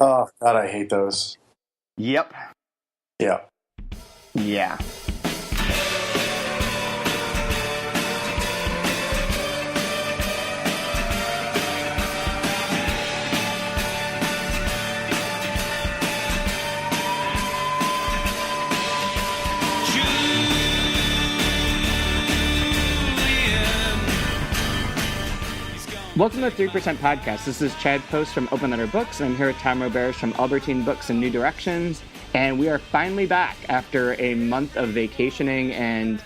Oh, God, I hate those. Yep. Yeah. Yeah. Welcome to the 3% Podcast. This is Chad Post from Open Letter Books, and I'm here with Tom Roberge from Albertine Books and New Directions, and we are finally back after a month of vacationing and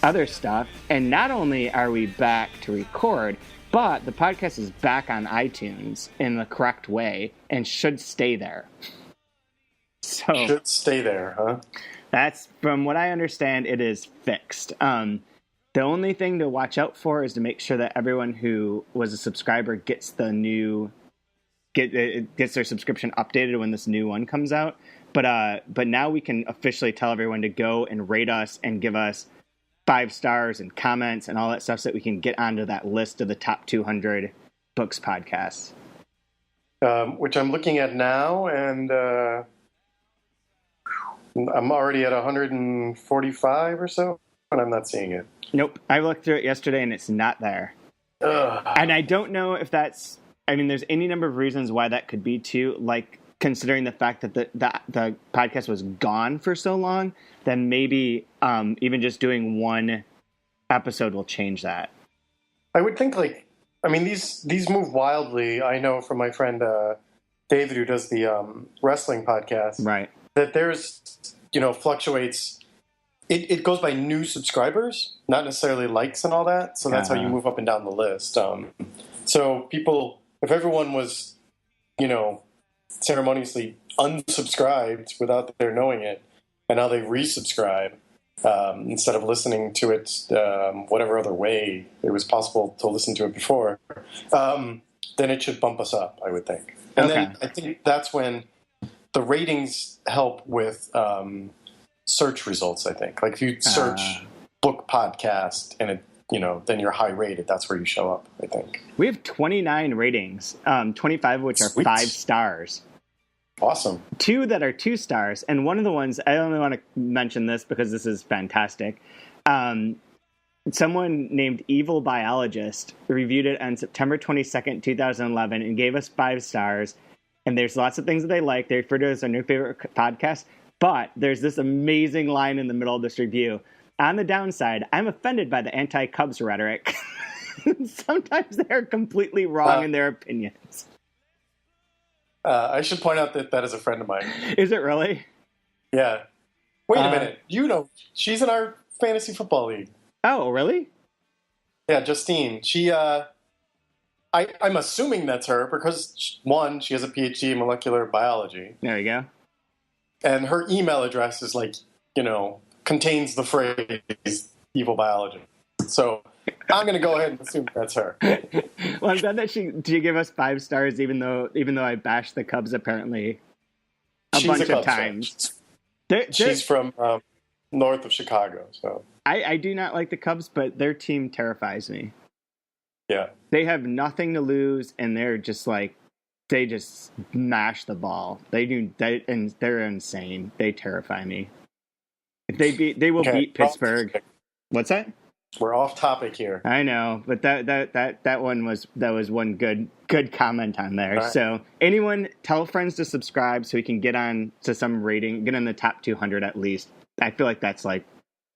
other stuff. And not only are we back to record, but the podcast is back on iTunes in the correct way and should stay there. So Should stay there, huh? That's, from what I understand, it is fixed. The only thing to watch out for is to make sure that everyone who was a subscriber gets the new gets their subscription updated when this new one comes out. But now we can officially tell everyone to go and rate us and give us 5 stars and comments and all that stuff so that we can get onto that list of the top 200 books podcasts. Which I'm looking at now, and I'm already at 145 or so, and I'm not seeing it. Nope. I looked through it yesterday, and it's not there. Ugh. And I don't know if that's... I mean, there's any number of reasons why that could be, too. Like, considering the fact that the podcast was gone for so long, then maybe even just doing one episode will change that. I would think, these move wildly. I know from my friend David, who does the wrestling podcast, Right. that there's, fluctuates... It goes by new subscribers, not necessarily likes and all that. So that's how you move up and down the list. So people, if everyone was, ceremoniously unsubscribed without their knowing it, and now they resubscribe instead of listening to it whatever other way it was possible to listen to it before, then it should bump us up, I would think. And then I think that's when the ratings help with... search results, I think. Like if you search book podcast and then you're high rated, that's where you show up, I think. We have 29 ratings, 25 of which are 5 stars. Awesome. 2 that are 2 stars, and one of the ones, I only want to mention this because this is fantastic. Someone named Evil Biologist reviewed it on September 22nd, 2011, and gave us 5 stars. And there's lots of things that they like. They refer to it as their new favorite podcast. But there's this amazing line in the middle of this review. On the downside, I'm offended by the anti-Cubs rhetoric. Sometimes they're completely wrong in their opinions. I should point out that is a friend of mine. Is it really? Yeah. Wait a minute. She's in our fantasy football league. Oh, really? Yeah, Justine. She, I'm assuming that's her because, one, she has a PhD in molecular biology. There you go. And her email address is contains the phrase evil biology. So I'm going to go ahead and assume that's her. Well, I'm glad that she gave us 5 stars, even though I bashed the Cubs apparently a bunch of times. She's from north of Chicago. So I do not like the Cubs, but their team terrifies me. Yeah. They have nothing to lose, and they're just like, they just smash the ball. And they're insane. They terrify me. If they will beat Pittsburgh. What's that? We're off topic here. I know, but that one was one good comment on there. Right. So anyone, tell friends to subscribe so we can get on to some rating, get in the top 200 at least. I feel like that's like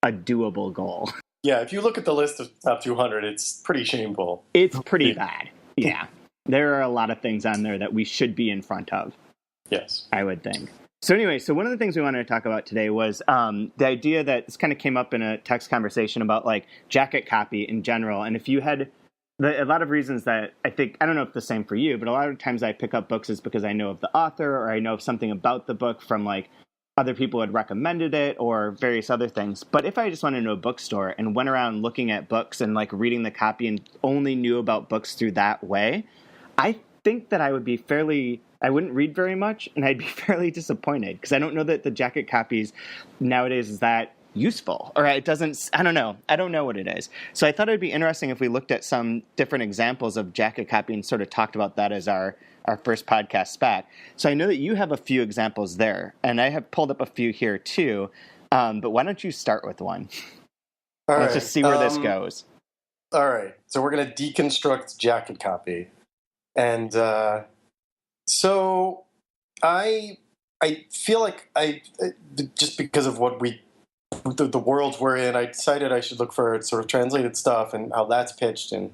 a doable goal. Yeah, if you look at the list of top 200, it's pretty shameful. It's pretty bad. Yeah. There are a lot of things on there that we should be in front of. Yes. I would think. So anyway, one of the things we wanted to talk about today was the idea that this kind of came up in a text conversation about like jacket copy in general. And if you had a lot of reasons that I don't know if the same for you, but a lot of times I pick up books is because I know of the author or I know of something about the book from like other people had recommended it or various other things. But if I just went into a bookstore and went around looking at books and like reading the copy and only knew about books through that way, I think that I wouldn't read very much and I'd be fairly disappointed because I don't know that the jacket copies nowadays is that useful, or it doesn't, I don't know what it is. So I thought it'd be interesting if we looked at some different examples of jacket copy and sort of talked about that as our first podcast back. So I know that you have a few examples there, and I have pulled up a few here too. But why don't you start with one? Let's just see where this goes. All right. So we're going to deconstruct jacket copy. And so I feel like just because of what the worlds we're in, I decided I should look for sort of translated stuff and how that's pitched and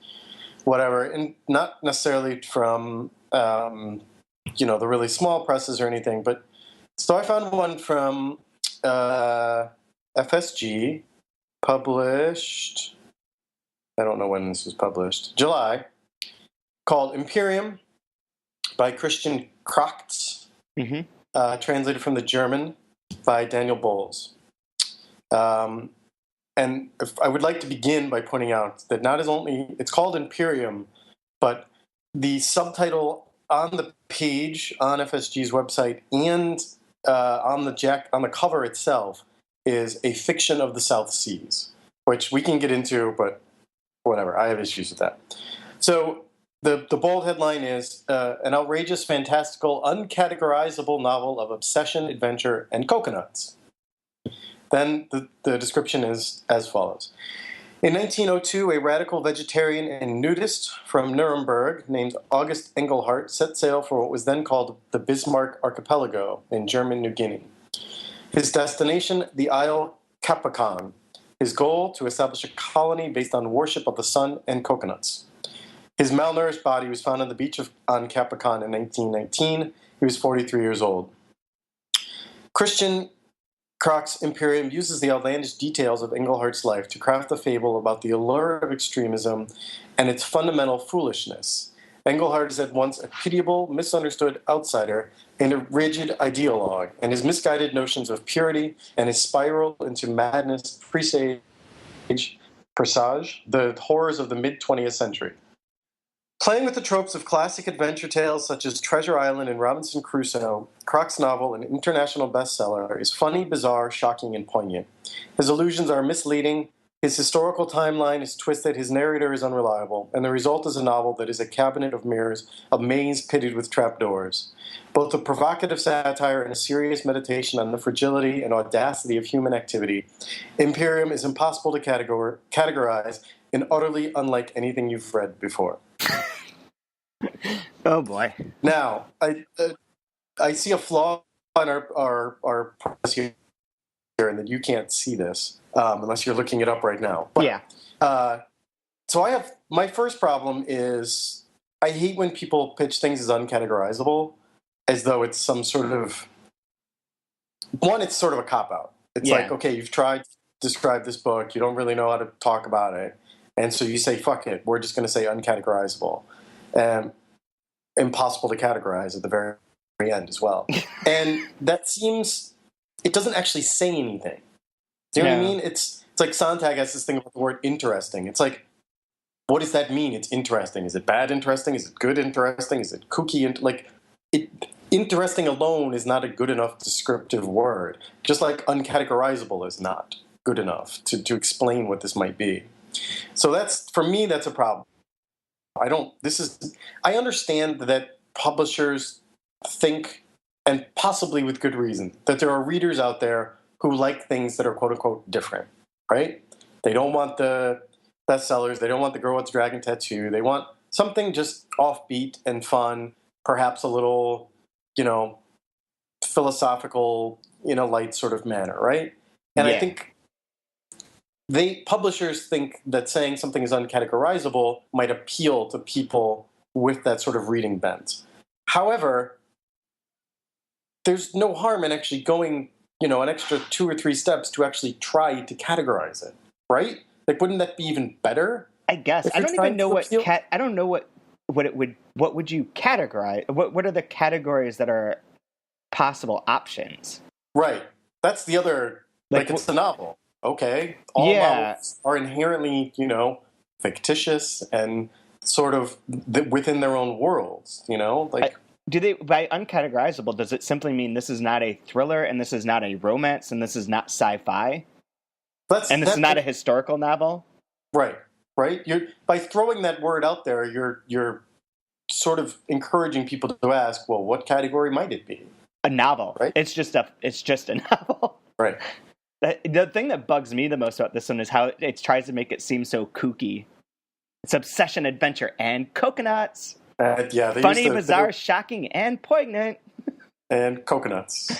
whatever. And not necessarily from, the really small presses or anything. But so I found one from FSG, published, I don't know when this was published, July, called Imperium by Christian Kracht, translated from the German by Daniel Bowles. And I would like to begin by pointing out that not as only, it's called Imperium, but the subtitle on the page on FSG's website and on the cover itself is A Fiction of the South Seas, which we can get into, but whatever, I have issues with that. So the bold headline is an outrageous, fantastical, uncategorizable novel of obsession, adventure, and coconuts. Then the description is as follows. In 1902, a radical vegetarian and nudist from Nuremberg named August Engelhardt set sail for what was then called the Bismarck Archipelago in German New Guinea. His destination, the Isle Capacan. His goal, to establish a colony based on worship of the sun and coconuts. His malnourished body was found on the beach on Capacan in 1919. He was 43 years old. Christian Kracht's Imperium uses the outlandish details of Engelhardt's life to craft a fable about the allure of extremism and its fundamental foolishness. Engelhardt is at once a pitiable, misunderstood outsider and a rigid ideologue, and his misguided notions of purity and his spiral into madness presage the horrors of the mid-20th century. Playing with the tropes of classic adventure tales such as Treasure Island and Robinson Crusoe, Kracht's novel, an international bestseller, is funny, bizarre, shocking, and poignant. His allusions are misleading, his historical timeline is twisted, his narrator is unreliable, and the result is a novel that is a cabinet of mirrors, a maze pitted with trapdoors. Both a provocative satire and a serious meditation on the fragility and audacity of human activity, Imperium is impossible to categorize and utterly unlike anything you've read before. Oh boy! Now, I see a flaw in our process here, and that you can't see this unless you're looking it up right now. But, yeah. So I have my first problem is I hate when people pitch things as uncategorizable, as though it's some sort of it's sort of a cop out. It's like, okay, you've tried to describe this book, you don't really know how to talk about it, and so you say, fuck it, we're just going to say uncategorizable. Impossible to categorize at the very end as well. And that seems, it doesn't actually say anything. Do you know what I mean? It's like Sontag has this thing about the word interesting. It's like, what does that mean? It's interesting. Is it bad interesting? Is it good interesting? Is it kooky? Interesting alone is not a good enough descriptive word. Just like uncategorizable is not good enough to explain what this might be. So for me, that's a problem. I understand that publishers think, and possibly with good reason, that there are readers out there who like things that are quote unquote different, right? They don't want the bestsellers. They don't want the Girl with the Dragon Tattoo. They want something just offbeat and fun, perhaps a little, philosophical in a light sort of manner, right? And I think publishers think that saying something is uncategorizable might appeal to people with that sort of reading bent. However, there's no harm in actually going, an extra 2 or 3 steps to actually try to categorize it, right? Like, wouldn't that be even better? I guess. I don't even know what I don't know what would you categorize? What are the categories that are possible options? Right. That's the other, like it's a novel. Okay, all novels are inherently, fictitious and sort of within their own worlds, do they, by uncategorizable, does it simply mean this is not a thriller and this is not a romance and this is not sci-fi? And this is not a historical novel? Right. You're, by throwing that word out there, you're sort of encouraging people to ask, well, what category might it be? A novel. Right? It's just a novel. Right. The thing that bugs me the most about this one is how it tries to make it seem so kooky. It's obsession, adventure, and coconuts. Funny, bizarre, shocking, and poignant. And coconuts.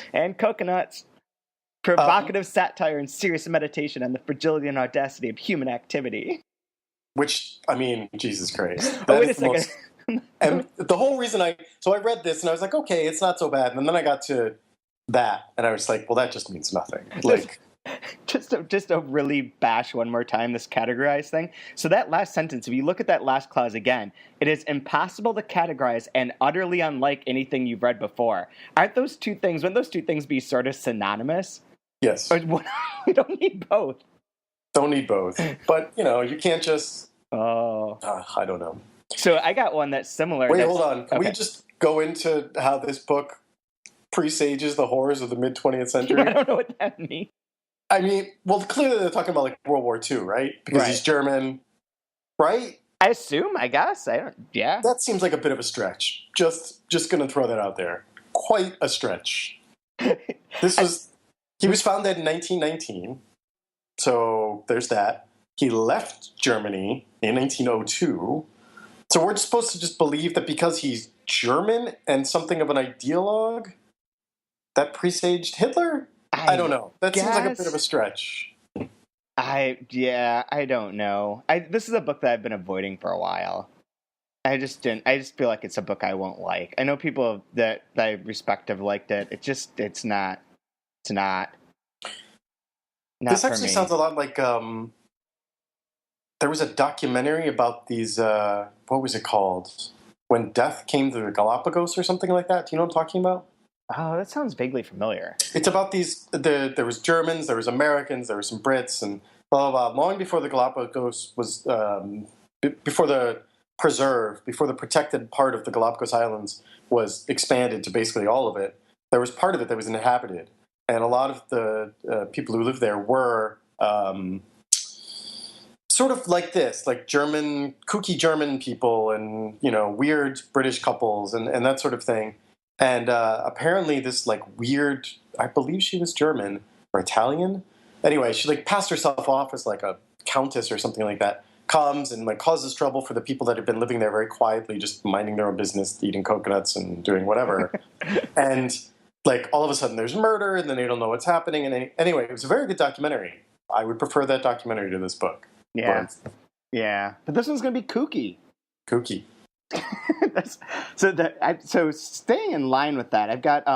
Provocative satire and serious meditation on the fragility and audacity of human activity. Which, I mean, Jesus Christ. Wait a second. And the whole reason I read this and I was like, okay, it's not so bad. And then I got to that and I was like, well, that just means nothing. Like, just to really bash one more time this categorize thing. So that last sentence, if you look at that last clause again, it is impossible to categorize and utterly unlike anything you've read before. Wouldn't those two things be sort of synonymous? Yes. We don't need both. Don't need both. But, you can't just... I don't know. So I got one that's similar. Wait, hold on. Can we just go into how this book presages the horrors of the mid-20th century? I don't know what that means. I mean, well, clearly they're talking about, like, World War II, right? Because he's German, right? I assume, I guess. Yeah. That seems like a bit of a stretch. Just going to throw that out there. Quite a stretch. He was founded in 1919, so there's that. He left Germany in 1902. So we're just supposed to just believe that because he's German and something of an ideologue, that presaged Hitler? I don't know. That seems like a bit of a stretch. I don't know. This is a book that I've been avoiding for a while. I just feel like it's a book I won't like. I know people that I respect have liked it. It's not. This actually sounds a lot like there was a documentary about these. What was it called? When Death Came to the Galapagos or something like that. Do you know what I'm talking about? Oh, that sounds vaguely familiar. It's about these. There was Germans, there was Americans, there were some Brits, and blah blah blah. Long before the Galapagos was, before the protected part of the Galapagos Islands was expanded to basically all of it, there was part of it that was inhabited. And a lot of the people who lived there were sort of like this, like kooky German people and, weird British couples and that sort of thing. And apparently this like weird, I believe she was German or Italian. Anyway, she like passed herself off as like a countess or something like that, comes and like causes trouble for the people that have been living there very quietly, just minding their own business, eating coconuts and doing whatever. And like all of a sudden there's murder and then they don't know what's happening. And anyway, it was a very good documentary. I would prefer that documentary to this book. Yeah. Yeah. But this one's going to be kooky. Kooky. So staying in line with that, I've got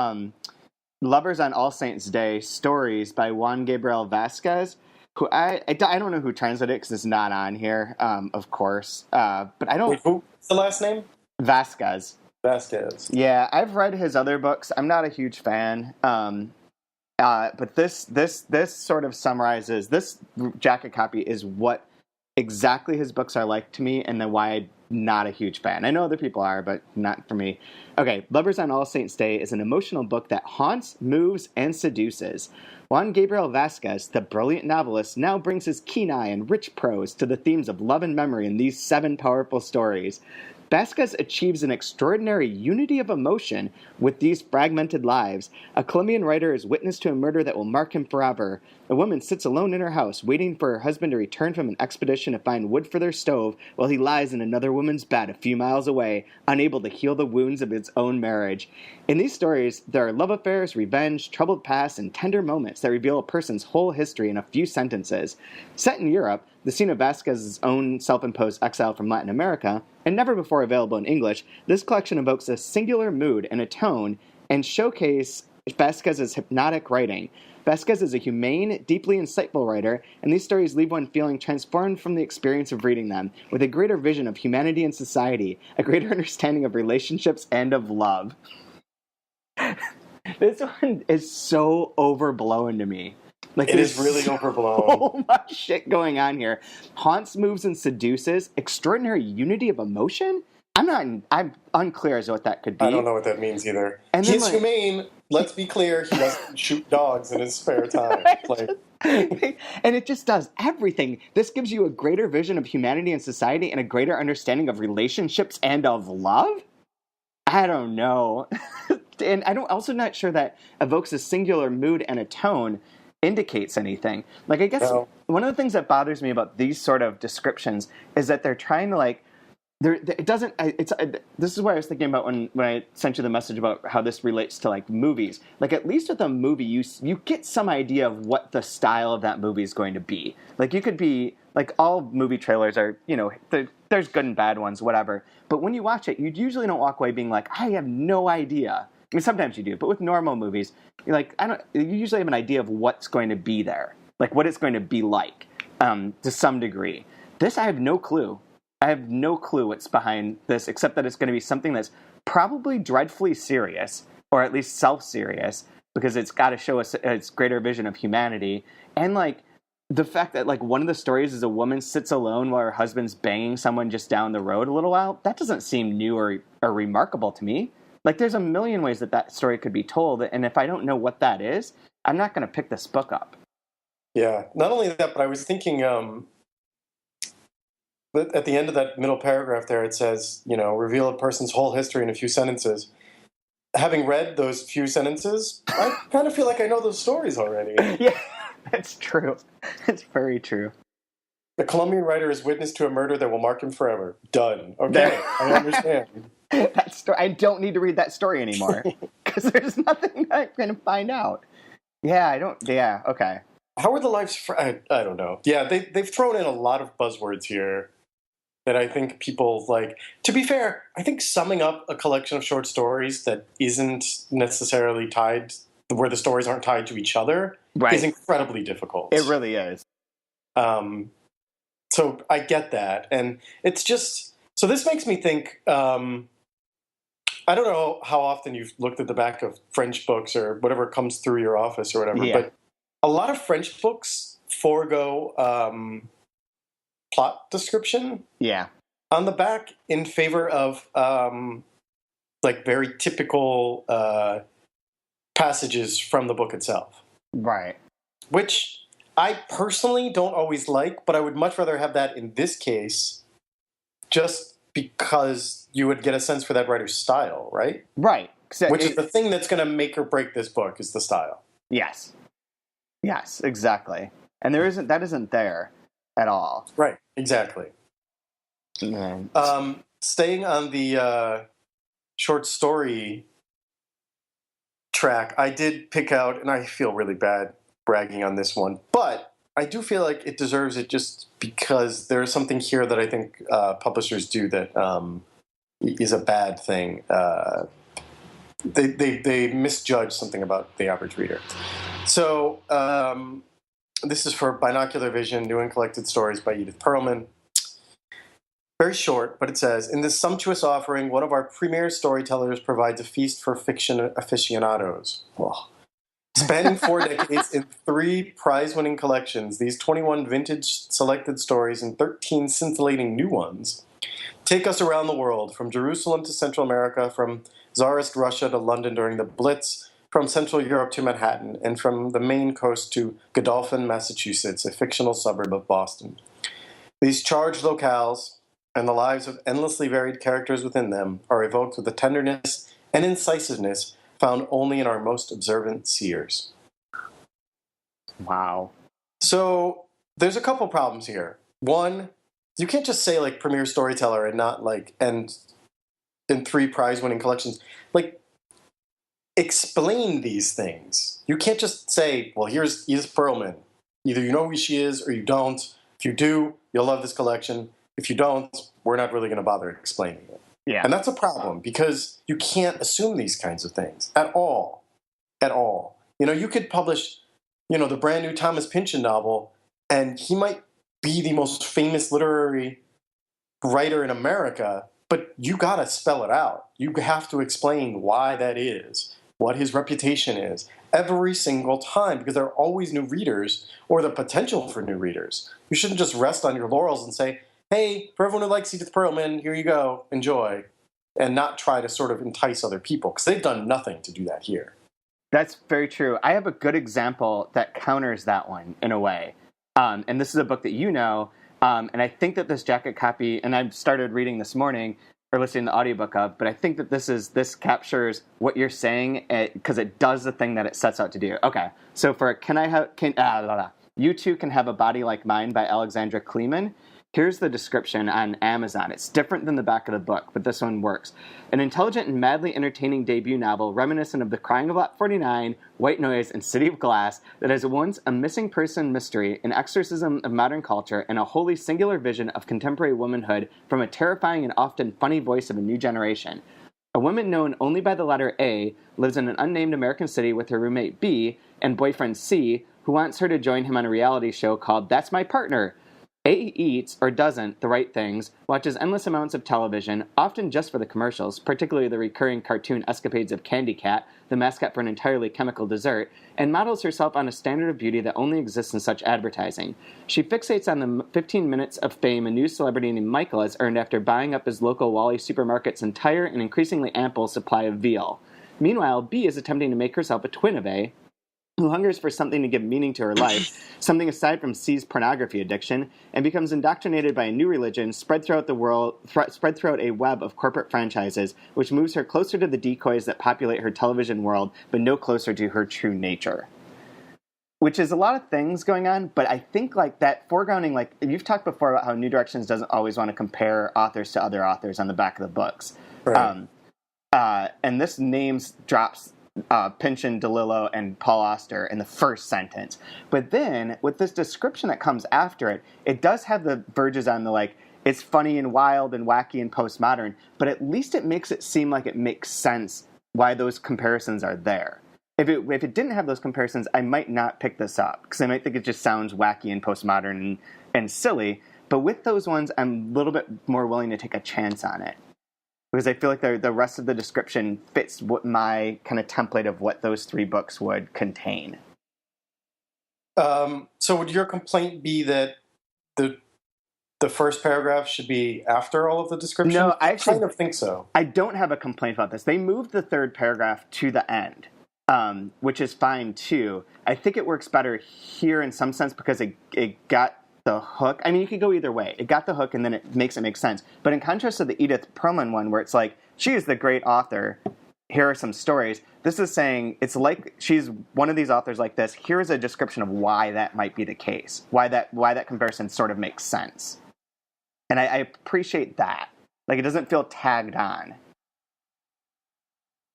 Lovers on All Saints Day Stories by Juan Gabriel Vasquez, who I don't know who translated it because it's not on here, of course. But I don't... Wait, what's the last name? Vasquez. Yeah, I've read his other books. I'm not a huge fan. But this sort of summarizes, this jacket copy is what exactly his books are like to me and then why I'm not a huge fan. I know other people are, but not for me. Okay, Lovers on All Saints Day is an emotional book that haunts, moves, and seduces. Juan Gabriel Vasquez, the brilliant novelist, now brings his keen eye and rich prose to the themes of love and memory in these 7 powerful stories. Vasquez achieves an extraordinary unity of emotion with these fragmented lives. A Colombian writer is witness to a murder that will mark him forever. A woman sits alone in her house, waiting for her husband to return from an expedition to find wood for their stove, while he lies in another woman's bed a few miles away, unable to heal the wounds of his own marriage. In these stories, there are love affairs, revenge, troubled past, and tender moments that reveal a person's whole history in a few sentences. Set in Europe, the scene of Vasquez's own self-imposed exile from Latin America, and never before available in English, this collection evokes a singular mood and a tone and showcase Vasquez's hypnotic writing. Vasquez is a humane, deeply insightful writer, and these stories leave one feeling transformed from the experience of reading them, with a greater vision of humanity and society, a greater understanding of relationships and of love. This one is so overblown to me. Like, it is really overblown. So much shit going on here. Haunts, moves, and seduces. Extraordinary unity of emotion? I'm unclear as to what that could be. I don't know what that means either. And He's humane, let's be clear, he doesn't shoot dogs in his spare time. Like, and it just does everything. This gives you a greater vision of humanity and society and a greater understanding of relationships and of love? I don't know. And I'm also not sure that evokes a singular mood and a tone indicates anything. Like, I guess one of the things that bothers me about these sort of descriptions is that they're trying to, like, it doesn't. This is what I was thinking about when I sent you the message about how this relates to like movies. Like, at least with a movie, you get some idea of what the style of that movie is going to be. Like, you could be like, all movie trailers are, there's good and bad ones, whatever. But when you watch it, you usually don't walk away being like, I have no idea. I mean, sometimes you do, but with normal movies, you're like, you usually have an idea of what's going to be there, like what it's going to be like, to some degree. This, I have no clue. I have no clue what's behind this, except that it's going to be something that's probably dreadfully serious, or at least self-serious, because it's got to show us its greater vision of humanity. And, like, the fact that, like, one of the stories is a woman sits alone while her husband's banging someone just down the road a little while, that doesn't seem new or remarkable to me. Like, there's a million ways that story could be told, and if I don't know what that is, I'm not going to pick this book up. Yeah, not only that, but I was thinking... But at the end of that middle paragraph there, it says, reveal a person's whole history in a few sentences. Having read those few sentences, I kind of feel like I know those stories already. Yeah, that's true. It's very true. The Colombian writer is witness to a murder that will mark him forever. Done. Okay, I understand. That story, I don't need to read that story anymore, because there's nothing I'm going to find out. Yeah, okay. How are the lives... I don't know. Yeah, they've thrown in a lot of buzzwords here that I think people like. To be fair, I think summing up a collection of short stories that isn't necessarily tied, where the stories aren't tied to each other, is incredibly difficult. It really is. So I get that. And it's just... So this makes me think... I don't know how often you've looked at the back of French books or whatever comes through your office or whatever, but a lot of French books forego plot description on the back in favor of like very typical passages from the book itself. Right. Which I personally don't always like, but I would much rather have that in this case, just because you would get a sense for that writer's style, right? Right. Which is the thing that's going to make or break this book, is the style. Yes, exactly. And that isn't there at all. Right, exactly. Mm-hmm. Staying on the short story track, I did pick out, and I feel really bad bragging on this one, but I do feel like it deserves it just because there's something here that I think publishers do that is a bad thing. They misjudge something about the average reader. So this is for Binocular Vision, New and Collected Stories by Edith Perlman. Very short, but it says, in this sumptuous offering, one of our premier storytellers provides a feast for fiction aficionados. Oh. Spanning 4 decades in 3 prize-winning collections, these 21 vintage selected stories and 13 scintillating new ones take us around the world, from Jerusalem to Central America, from Tsarist Russia to London during the Blitz, from Central Europe to Manhattan, and from the Maine coast to Godolphin, Massachusetts, a fictional suburb of Boston. These charged locales and the lives of endlessly varied characters within them are evoked with a tenderness and incisiveness found only in our most observant seers. Wow. So there's a couple problems here. One, you can't just say like premier storyteller and not like, and in 3 prize-winning collections. Like, explain these things. You can't just say, well, here's Edith Perlman. Either you know who she is or you don't. If you do, you'll love this collection. If you don't, we're not really going to bother explaining it. Yeah. And that's a problem because you can't assume these kinds of things at all. At all. You could publish, the brand new Thomas Pynchon novel, and he might be the most famous literary writer in America, but you got to spell it out. You have to explain why that is, what his reputation is, every single time, because there are always new readers or the potential for new readers. You shouldn't just rest on your laurels and say, hey, for everyone who likes Edith Perlman, here you go, enjoy, and not try to sort of entice other people, because they've done nothing to do that here. That's very true. I have a good example that counters that one in a way. And this is a book that you know. And I think that this jacket copy, and I started reading this morning or listening to the audiobook of, but I think that this captures what you're saying because it does the thing that it sets out to do. Okay. So for You Too Can Have a Body Like Mine by Alexandra Kleeman. Here's the description on Amazon. It's different than the back of the book, but this one works. An intelligent and madly entertaining debut novel reminiscent of The Crying of Lot 49, White Noise, and City of Glass that has once a missing person mystery, an exorcism of modern culture, and a wholly singular vision of contemporary womanhood from a terrifying and often funny voice of a new generation. A woman known only by the letter A lives in an unnamed American city with her roommate B and boyfriend C, who wants her to join him on a reality show called That's My Partner. A eats, or doesn't, the right things, watches endless amounts of television, often just for the commercials, particularly the recurring cartoon escapades of Candy Cat, the mascot for an entirely chemical dessert, and models herself on a standard of beauty that only exists in such advertising. She fixates on the 15 minutes of fame a new celebrity named Michael has earned after buying up his local Wally supermarket's entire and increasingly ample supply of veal. Meanwhile, B is attempting to make herself a twin of A, who hungers for something to give meaning to her life, something aside from C's pornography addiction, and becomes indoctrinated by a new religion spread throughout a web of corporate franchises, which moves her closer to the decoys that populate her television world, but no closer to her true nature. Which is a lot of things going on, but I think like that foregrounding, like you've talked before about how New Directions doesn't always want to compare authors to other authors on the back of the books. Right. And this drops Pynchon, DeLillo, and Paul Auster in the first sentence. But then, with this description that comes after it, it does have the verges on the, like, it's funny and wild and wacky and postmodern, but at least it makes it seem like it makes sense why those comparisons are there. If it didn't have those comparisons, I might not pick this up, because I might think it just sounds wacky and postmodern and silly. But with those ones, I'm a little bit more willing to take a chance on it, because I feel like the rest of the description fits what my kind of template of what those three books would contain. So would your complaint be that the first paragraph should be after all of the description? No, I kind of think so. I don't have a complaint about this. They moved the third paragraph to the end, which is fine too. I think it works better here in some sense because it got the hook. I mean, you could go either way. It got the hook and then it makes it make sense. But in contrast to the Edith Perlman one, where it's like, she is the great author, here are some stories. This is saying, it's like she's one of these authors like this. Here's a description of why that might be the case. Why that comparison sort of makes sense. And I appreciate that. Like, it doesn't feel tagged on.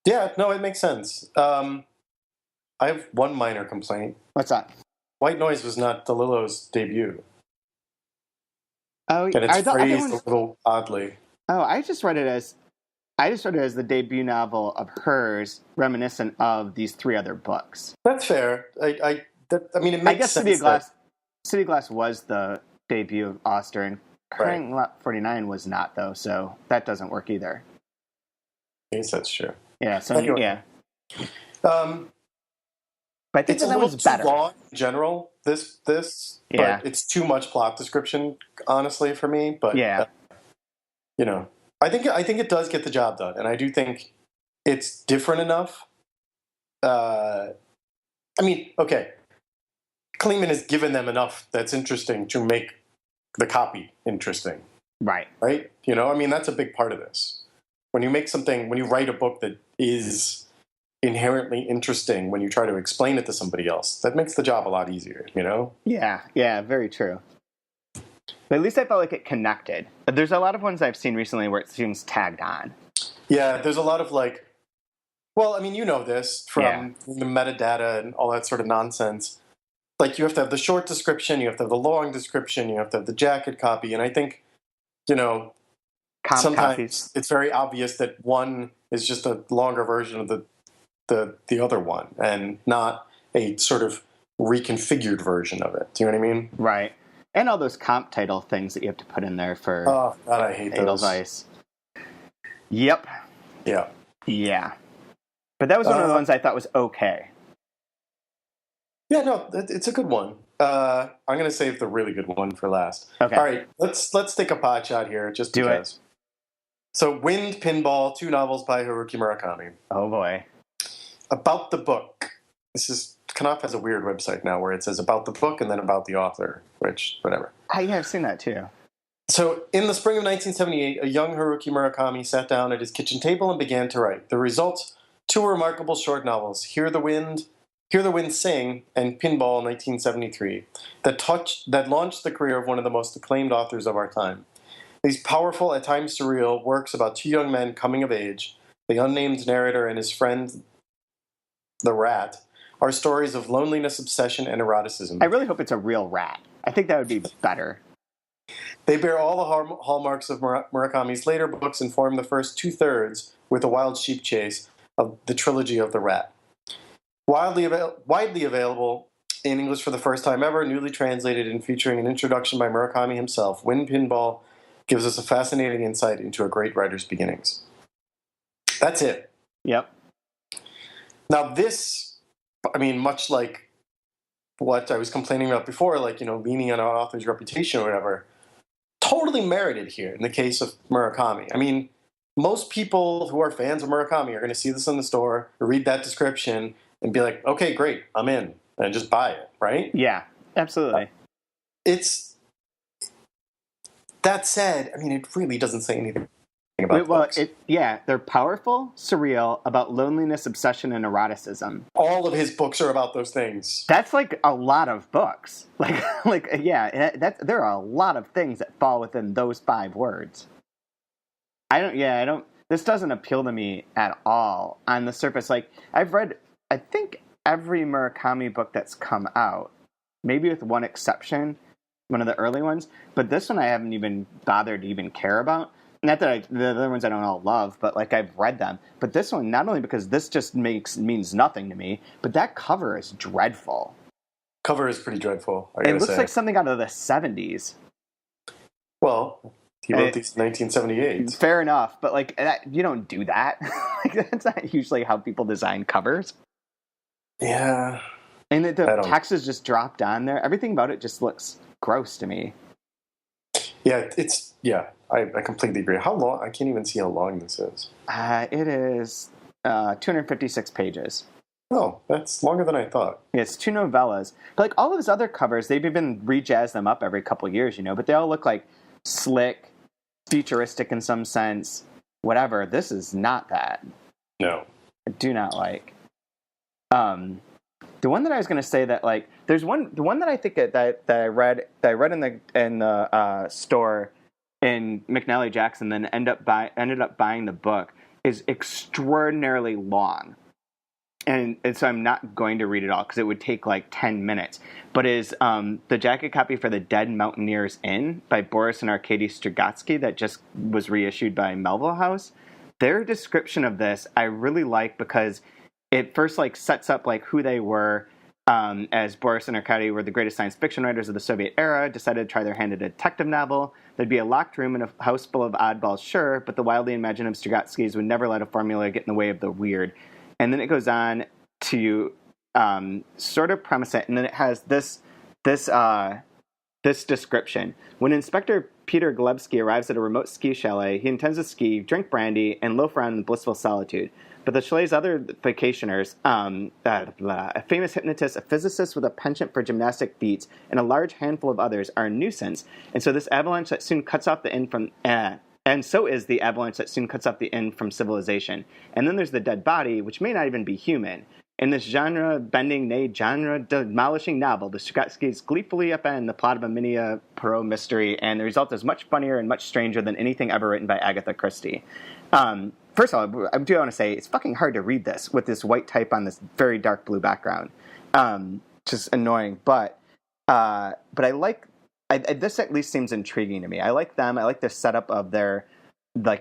Yeah, no, it makes sense. I have one minor complaint. What's that? White Noise was not DeLillo's debut. Oh, and it's phrased a little oddly. Oh, I just read it as the debut novel of hers, reminiscent of these three other books. That's fair. I mean, it makes sense. I guess City of Glass was the debut of Auster, and Crying Lot 49 was not, though, so that doesn't work either. I guess that's true. Yeah. So anyway. Yeah. But I think it's that was better. Too long in general. This, yeah. But it's too much plot description, honestly, for me. But yeah, I think it does get the job done, and I do think it's different enough. I mean, okay, Kleeman has given them enough that's interesting to make the copy interesting. Right. Right. I mean, that's a big part of this. When you write a book that is inherently interesting, when you try to explain it to somebody else, that makes the job a lot easier, Yeah, very true. But at least I felt like it connected. There's a lot of ones I've seen recently where it seems tagged on. Yeah, there's a lot of well, I mean, this from the metadata and all that sort of nonsense. Like, you have to have the short description, you have to have the long description, you have to have the jacket copy, and I think, sometimes copies. It's very obvious that one is just a longer version of the other one, and not a sort of reconfigured version of it. Do you know what I mean? Right. And all those comp title things that you have to put in there for Oh, God, I hate Edelweiss. Yep. Yeah. Yeah. But that was one of the ones I thought was okay. Yeah, no, it's a good one. I'm going to save the really good one for last. Okay. All right, let's take a pot shot here, just because. Do it. So, Wind Pinball, 2 novels by Haruki Murakami. Oh, boy. About the book. Knopf has a weird website now where it says about the book and then about the author, which, whatever. Yeah, I've seen that too. So, in the spring of 1978, a young Haruki Murakami sat down at his kitchen table and began to write. The results, two remarkable short novels, Hear the Wind Sing, and Pinball in 1973, that launched the career of one of the most acclaimed authors of our time. These powerful, at times surreal, works about two young men coming of age, the unnamed narrator and his friend, the rat, are stories of loneliness, obsession, and eroticism. I really hope it's a real rat. I think that would be better. They bear all the hallmarks of Murakami's later books and form the first two-thirds, with a wild sheep chase, of the trilogy of the rat. Widely available in English for the first time ever, newly translated and featuring an introduction by Murakami himself, When Pinball gives us a fascinating insight into a great writer's beginnings. That's it. Yep. Now this, much like what I was complaining about before, leaning on an author's reputation or whatever, totally merited here in the case of Murakami. Most people who are fans of Murakami are going to see this in the store, read that description, and be like, okay, great, I'm in, and just buy it, right? Yeah, absolutely. That said, it really doesn't say anything about books. They're powerful, surreal, about loneliness, obsession, and eroticism. All of his books are about those things. That's like a lot of books. There are a lot of things that fall within those 5 words. This doesn't appeal to me at all on the surface. I've read, I think, every Murakami book that's come out, maybe with one exception, one of the early ones, but this one I haven't even bothered to even care about. Not that the other ones I don't all love, but I've read them. But this one, not only because this just means nothing to me, but that cover is dreadful. Cover is pretty dreadful, It looks like something out of the 70s. Well, he wrote these in 1978. Fair enough, but you don't do that. That's not usually how people design covers. Yeah. And the text is just dropped on there. Everything about it just looks gross to me. Yeah, I completely agree. How long? I can't even see how long this is. It is 256 pages. Oh, that's longer than I thought. Yeah, it's 2 novellas. But all of his other covers, they've even re-jazzed them up every couple of years, but they all look slick, futuristic in some sense, whatever. This is not that. No. I do not like. The one that I was going to say that there's the one that I think that I read in the store in McNally Jackson, then ended up buying the book, is extraordinarily long, and so I'm not going to read it all because it would take 10 minutes. But is the jacket copy for The Dead Mountaineers Inn by Boris and Arkady Strugatsky that just was reissued by Melville House. Their description of this I really like because it first sets up who they were, as Boris and Arkady were the greatest science fiction writers of the Soviet era, decided to try their hand at a detective novel. There'd be a locked room in a house full of oddballs, sure, but the wildly imaginative Strugatskys would never let a formula get in the way of the weird. And then it goes on to sort of premise it, and then it has this description. When Inspector Peter Glebsky arrives at a remote ski chalet, he intends to ski, drink brandy, and loaf around in blissful solitude. But the chalet's other vacationers, a famous hypnotist, a physicist with a penchant for gymnastic feats, and a large handful of others are a nuisance. And so this avalanche that soon cuts off the end from... and so is the avalanche that soon cuts off the end from civilization. And then there's the dead body, which may not even be human. In this genre-bending, nay, genre-demolishing novel, the Strugatskys gleefully upend the plot of a mini-Poirot mystery, and the result is much funnier and much stranger than anything ever written by Agatha Christie. First of all, I do want to say it's fucking hard to read this with this white type on this very dark blue background. Just annoying, but I like... this at least seems intriguing to me. I like them. I like the setup of their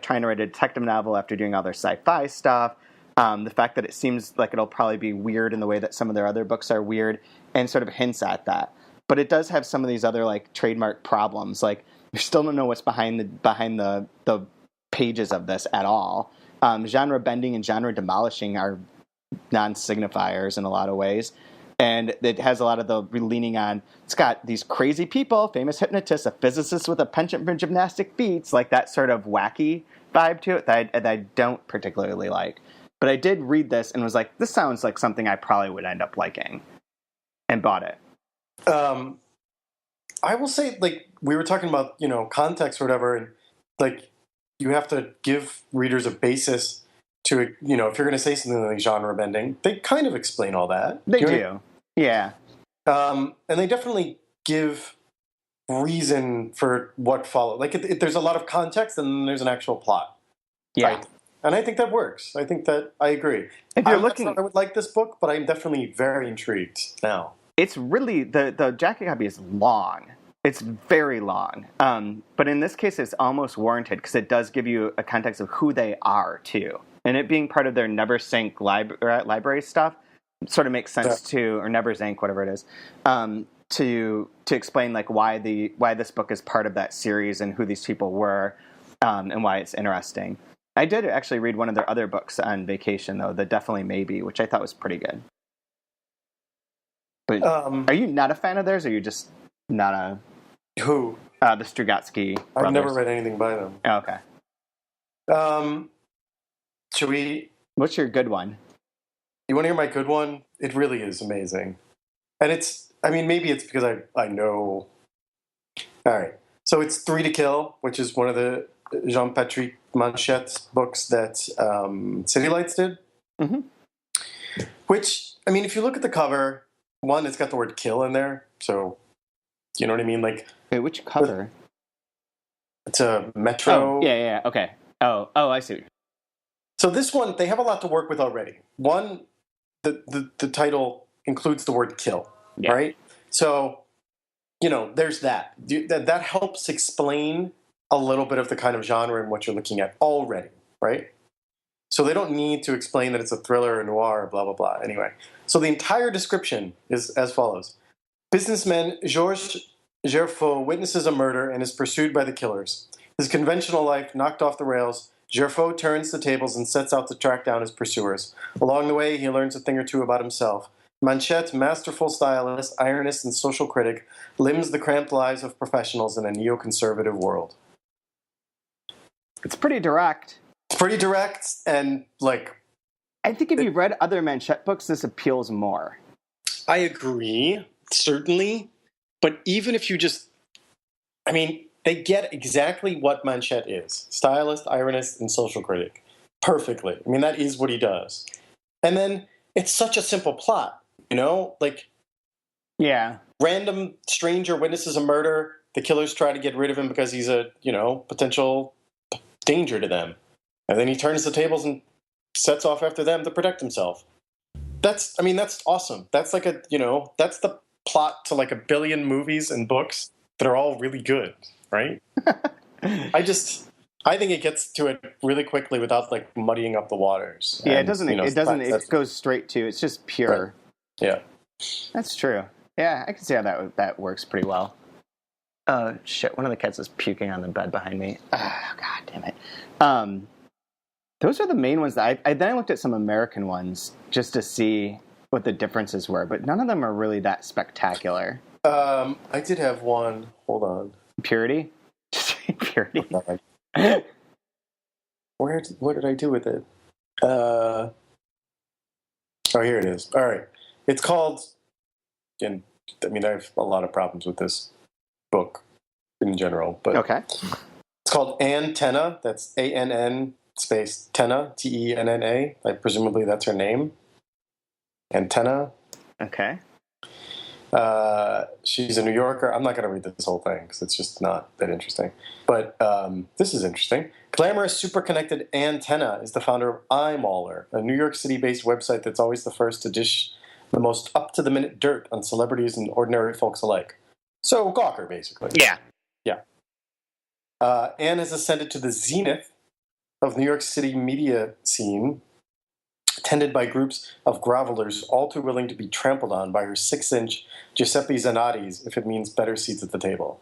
trying to write a detective novel after doing all their sci-fi stuff. The fact that it seems like it'll probably be weird in the way that some of their other books are weird, and sort of hints at that. But it does have some of these other trademark problems. You still don't know what's behind the pages of this at all. Genre bending and genre demolishing are non-signifiers in a lot of ways. And it has a lot of the leaning on, it's got these crazy people, famous hypnotists, a physicist with a penchant for gymnastic feats, that sort of wacky vibe to it that I don't particularly like. But I did read this and was like, this sounds like something I probably would end up liking, and bought it. I will say, like, we were talking about, context or whatever, and like, you have to give readers a basis to, if you're going to say something like genre bending, they kind of explain all that. They do. Yeah. And they definitely give reason for what followed. Like, there's a lot of context, and then there's an actual plot. Yeah. Right? And I think that works. I think that I agree. If you're looking, I would like this book, but I'm definitely very intrigued now. It's really, the jacket copy is long. It's very long. But in this case, it's almost warranted because it does give you a context of who they are, too. And it being part of their Never Sank library stuff sort of makes sense, too, or Never Zank, whatever it is, to explain like why this book is part of that series and who these people were, and why it's interesting. I did actually read one of their other books on vacation, though, The Definitely Maybe, which I thought was pretty good. But are you not a fan of theirs, or are you just not a... Who? The Strugatsky brothers. I've never read anything by them. Oh, okay. Should we... What's your good one? You want to hear my good one? It really is amazing. And maybe it's because I know... All right. So it's 3 to Kill, which is one of the Jean-Patrick Manchet's books that City Lights did. Mm-hmm. Which, if you look at the cover, one, it's got the word kill in there. So, you know what I mean? Like, wait, which cover? It's a Metro. Oh, yeah, okay. Oh, I see. So this one, they have a lot to work with already. One, the title includes the word kill, right? So, there's that. That helps explain a little bit of the kind of genre and what you're looking at already, right? So they don't need to explain that it's a thriller or noir, blah, blah, blah. Anyway, so the entire description is as follows. Businessman Georges Gerfaux witnesses a murder and is pursued by the killers. His conventional life knocked off the rails, Gerfaux turns the tables and sets out to track down his pursuers. Along the way, he learns a thing or two about himself. Manchet, masterful stylist, ironist, and social critic, limns the cramped lives of professionals in a neoconservative world. It's pretty direct. It's pretty direct, and, like... I think if you've read other Manchet books, this appeals more. I agree, certainly. But even if you just... they get exactly what Manchet is. Stylist, ironist, and social critic. Perfectly. That is what he does. And then it's such a simple plot, Like... Yeah. Random stranger witnesses a murder. The killers try to get rid of him because he's a, potential danger to them. And then he turns the tables and sets off after them to protect himself. That's awesome. That's like that's the plot to like a billion movies and books that are all really good, right? I think it gets to it really quickly without like muddying up the waters. Yeah, it doesn't. It goes straight to. It's just pure. Right. Yeah, that's true. Yeah, I can see how that works pretty well. Shit! One of the cats is puking on the bed behind me. Oh, God damn it. Those are the main ones that I then I looked at some American ones just to see what the differences were, but none of them are really that spectacular. I did have one. Hold on. Purity? Purity. What did I do with it? Oh, here it is. All right. It's called, and I have a lot of problems with this book in general, but okay. It's called Antenna. That's ANN space Tenna, TENNA. Presumably that's her name. Antenna. Okay. She's a New Yorker. I'm not going to read this whole thing because it's just not that interesting. But this is interesting. Glamorous, super connected Antenna is the founder of iMauler, a New York City-based website that's always the first to dish the most up-to-the-minute dirt on celebrities and ordinary folks alike. So Gawker, basically. Yeah. Yeah. Anne has ascended to the zenith of New York City media scene, tended by groups of grovelers all too willing to be trampled on by her 6-inch Giuseppe Zanotti's if it means better seats at the table.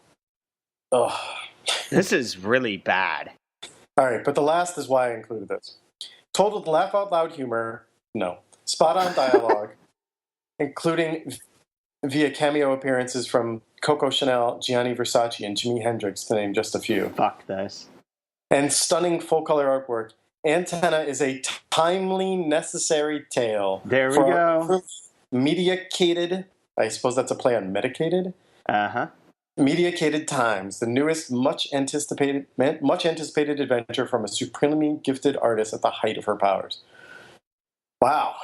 Ugh. This is really bad. All right, but the last is why I included this. Told with laugh-out-loud humor, no. Spot-on dialogue, including via cameo appearances from Coco Chanel, Gianni Versace, and Jimi Hendrix, to name just a few. Fuck this. And stunning full-color artwork, Antenna is a timely, necessary tale. There we for go. Medicated, I suppose that's a play on medicated? Uh-huh. Medicated Times, the newest, much anticipated adventure from a supremely gifted artist at the height of her powers. Wow.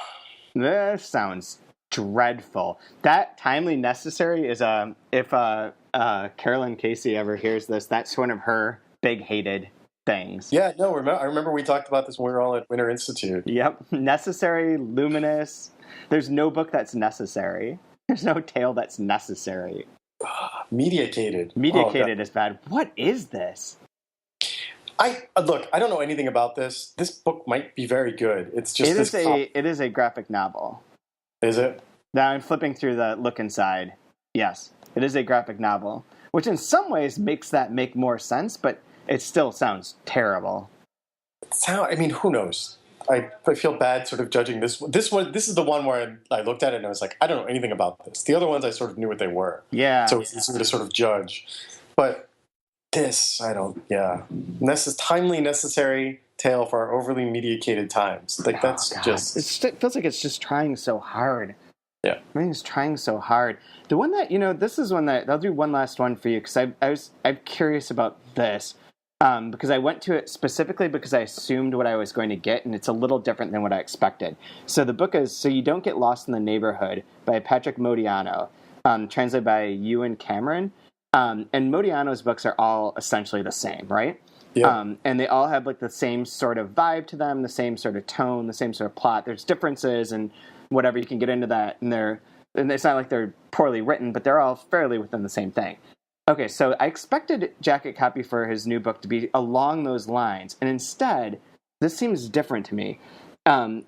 This sounds dreadful. That timely necessary is if Carolyn Casey ever hears this, that's one of her big hated things. Yeah, no, I remember we talked about this when we were all at Winter Institute. Yep. Necessary, luminous. There's no book that's necessary. There's no tale that's necessary. Medicated. Medicated is bad. What is this? Look, I don't know anything about this. This book might be very good. It's just it is a graphic novel. Is it? Now I'm flipping through the look inside. Yes, it is a graphic novel, which in some ways makes that make more sense, but it still sounds terrible. I mean, who knows? I feel bad sort of judging this one. This is the one where I looked at it and I was like, I don't know anything about this. The other ones I sort of knew what they were. Yeah. So it's easier to sort of judge. But this, I don't, yeah. This is timely, necessary tale for our overly medicated times. Like, that's just... It feels like it's just trying so hard. Yeah. I mean, it's trying so hard. The one that, this is one that, I'll do one last one for you, because I'm curious about this. Because I went to it specifically because I assumed what I was going to get, and it's a little different than what I expected. So the book is So You Don't Get Lost in the Neighborhood by Patrick Modiano, translated by Ewan Cameron. And Modiano's books are all essentially the same, right? Yeah. And they all have like the same sort of vibe to them, the same sort of tone, the same sort of plot. There's differences and whatever, you can get into that. And it's not like they're poorly written, but they're all fairly within the same thing. Okay, so I expected Jacket Copy for his new book to be along those lines, and instead, this seems different to me.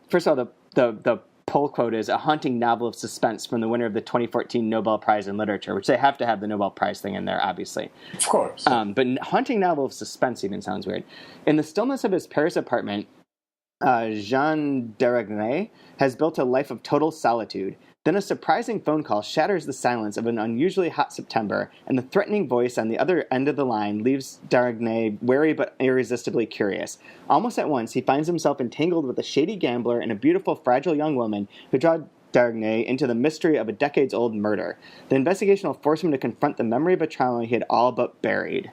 First of all, the pull quote is a haunting novel of suspense from the winner of the 2014 Nobel Prize in Literature, which they have to have the Nobel Prize thing in there, obviously. Of course. But haunting novel of suspense even sounds weird. In the stillness of his Paris apartment, Jean Deragnay has built a life of total solitude. Then a surprising phone call shatters the silence of an unusually hot September, and the threatening voice on the other end of the line leaves Deragnay wary but irresistibly curious. Almost at once, he finds himself entangled with a shady gambler and a beautiful, fragile young woman who draw Deragnay into the mystery of a decades-old murder. The investigation will force him to confront the memory of a trauma he had all but buried.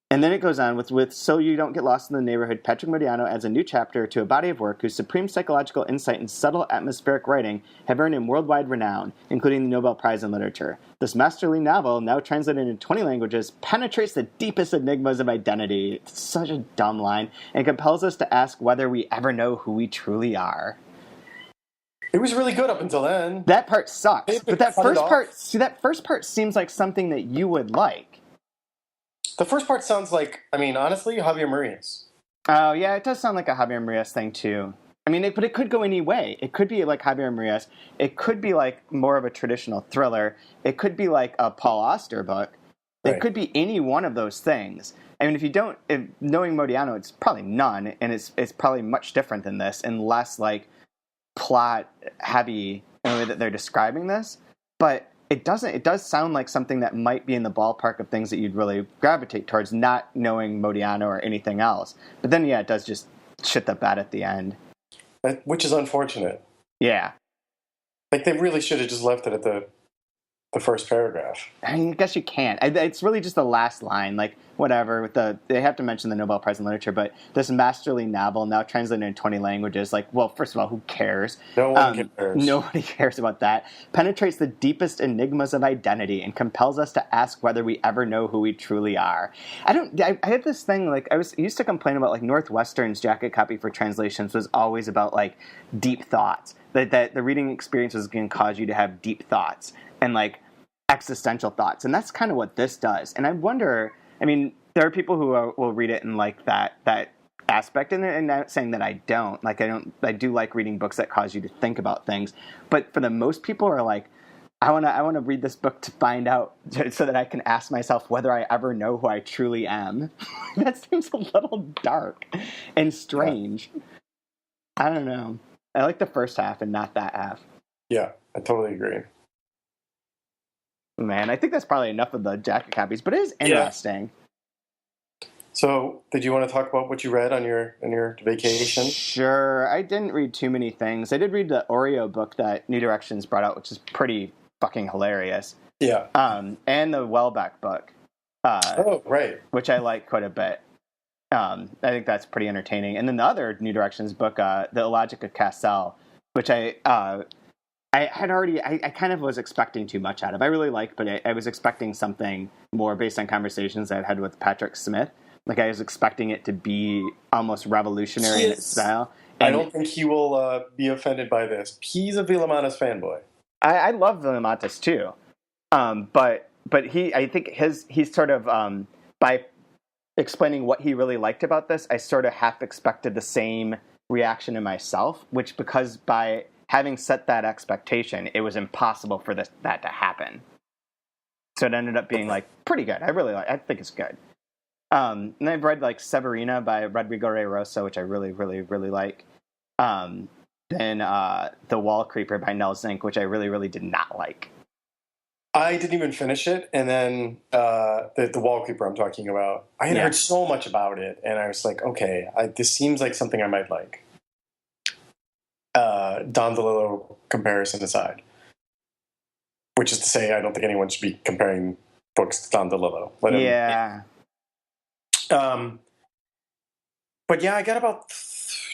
And then it goes on with So You Don't Get Lost in the Neighborhood, Patrick Modiano adds a new chapter to a body of work whose supreme psychological insight and subtle atmospheric writing have earned him worldwide renown, including the Nobel Prize in Literature. This masterly novel, now translated into 20 languages, penetrates the deepest enigmas of identity. It's such a dumb line, and compels us to ask whether we ever know who we truly are. It was really good up until then. That part sucks. But that first part seems like something that you would like. The first part sounds like, I mean, honestly, Javier Marias. Oh, yeah, it does sound like a Javier Marias thing, too. I mean, but it could go any way. It could be like Javier Marias. It could be like more of a traditional thriller. It could be like a Paul Auster book. It could be any one of those things. I mean, knowing Modiano, it's probably none, and it's probably much different than this, and less like plot heavy in the way that they're describing this. But it does sound like something that might be in the ballpark of things that you'd really gravitate towards, not knowing Modiano or anything else. But then, yeah, it does just shit the bed at the end. Which is unfortunate. Yeah. Like, they really should have just left it at the first paragraph. I mean, I guess you can't. It's really just the last line, like, whatever. They have to mention the Nobel Prize in Literature, but this masterly novel, now translated in 20 languages, like, well, first of all, who cares? No one cares. Nobody cares about that. Penetrates the deepest enigmas of identity and compels us to ask whether we ever know who we truly are. I had this thing, like, I used to complain about, like, Northwestern's Jacket Copy for translations was always about, like, deep thoughts. That the reading experience was going to cause you to have deep thoughts and like existential thoughts, and that's kind of what this does. And I wonder, I mean, there are people who will read it in like that aspect, and I'm not saying that I don't. Like I do like reading books that cause you to think about things, but for the most people are like, I want to read this book to find out so that I can ask myself whether I ever know who I truly am. That seems a little dark and strange. Yeah. I don't know. I like the first half and not that half. Yeah, I totally agree. Man, I think that's probably enough of the Jacket Copies, but it is interesting. So, did you want to talk about what you read on your vacation? Sure. I didn't read too many things. I did read the Oreo book that New Directions brought out, which is pretty fucking hilarious. Yeah. And the Welbeck book. Oh, right. Which I like quite a bit. I think that's pretty entertaining. And then the other New Directions book, The Illogic of Cassell, which I kind of was expecting too much out of. I really liked, but I was expecting something more based on conversations I've had with Patrick Smith. Like, I was expecting it to be almost revolutionary in its style. And I don't think he will be offended by this. He's a Villamatas fanboy. I love Villamatas too. But I think he's sort of, by explaining what he really liked about this, I sort of half expected the same reaction in myself, which, because by having set that expectation, it was impossible for that to happen. So it ended up being like pretty good. I think it's good. And I've read like Severina by Rodrigo Rosa, which I really, really, really like. Then The Wall Creeper by Nell Zink, which I really, really did not like. I didn't even finish it, and then the Wallkeeper I'm talking about, I had heard so much about it, and I was like, okay, this seems like something I might like. Don DeLillo comparison aside, which is to say, I don't think anyone should be comparing books to Don DeLillo. But yeah, I got about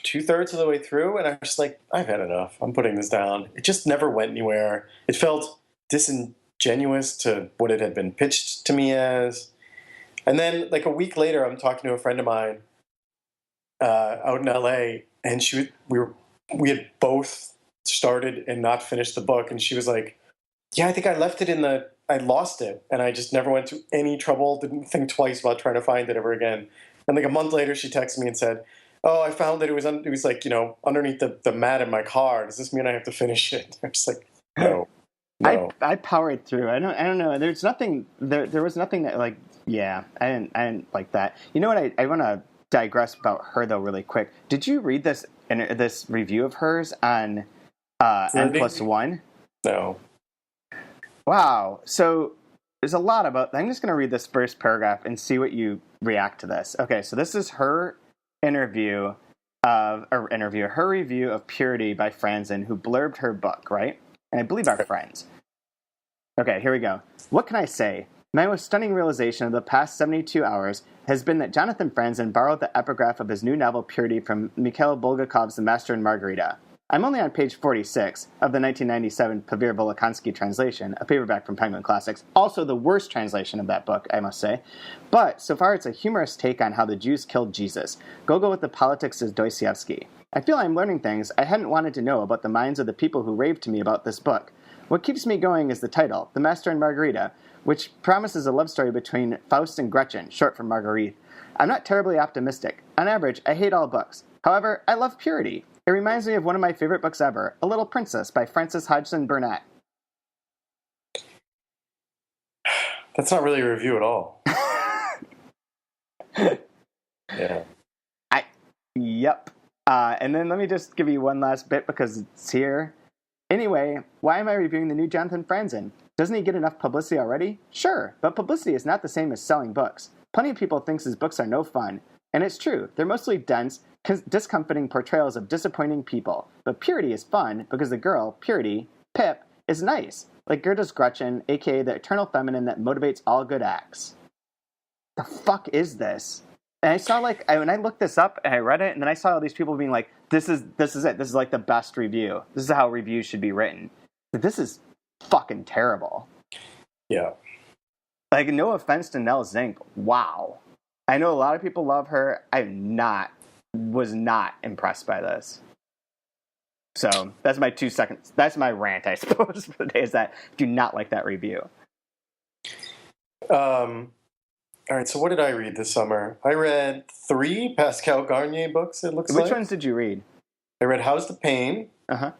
2/3 of the way through, and I was like, I've had enough. I'm putting this down. It just never went anywhere. It felt disingenuous to what it had been pitched to me as. And then, like a week later, I'm talking to a friend of mine out in LA, and we had both started and not finished the book, and she was like, "Yeah, I think I left it I lost it, and I just never went to any trouble. Didn't think twice about trying to find it ever again." And like a month later, she texted me and said, "Oh, I found it. It was like, underneath the mat in my car. Does this mean I have to finish it?" I was like, no. No. I powered through. I don't know. There's nothing. There was nothing that, like, yeah. I didn't like that. You know what? I want to digress about her though really quick. Did you read this review of hers on N+1? No. Wow. So there's a lot about. I'm just going to read this first paragraph and see what you react to this. Okay. So this is her review of Purity by Franzen, who blurbed her book, right? And I believe our friends. Okay, here we go. What can I say? My most stunning realization of the past 72 hours has been that Jonathan Franzen borrowed the epigraph of his new novel Purity from Mikhail Bulgakov's The Master and Margarita. I'm only on page 46 of the 1997 Pavel Volokonsky translation, a paperback from Penguin Classics. Also the worst translation of that book, I must say. But so far it's a humorous take on how the Jews killed Jesus. Go with the politics of Dostoevsky. I feel I'm learning things I hadn't wanted to know about the minds of the people who raved to me about this book. What keeps me going is the title, The Master and Margarita, which promises a love story between Faust and Gretchen, short for Marguerite. I'm not terribly optimistic. On average, I hate all books. However, I love Purity. It reminds me of one of my favorite books ever, A Little Princess by Frances Hodgson Burnett. That's not really a review at all. Yeah. Yep. And then let me just give you one last bit because it's here. Anyway, why am I reviewing the new Jonathan Franzen? Doesn't he get enough publicity already? Sure, but publicity is not the same as selling books. Plenty of people think his books are no fun. And it's true, they're mostly dense, discomforting portrayals of disappointing people. But Purity is fun because the girl, Purity, Pip, is nice. Like Goethe's Gretchen, aka the eternal feminine that motivates all good acts. The fuck is this? And I saw, like, when I looked this up and I read it, and then I saw all these people being like, this is it. This is like the best review. This is how reviews should be written. This is fucking terrible. Yeah. Like, no offense to Nell Zink. Wow. I know a lot of people love her. Was not impressed by this. So that's my 2 seconds. That's my rant, I suppose, for the day, is that I do not like that review. All right, so what did I read this summer? I read 3 Pascal Garnier books, it looks like. Which ones did you read? I read How's the Pain? Uh-huh.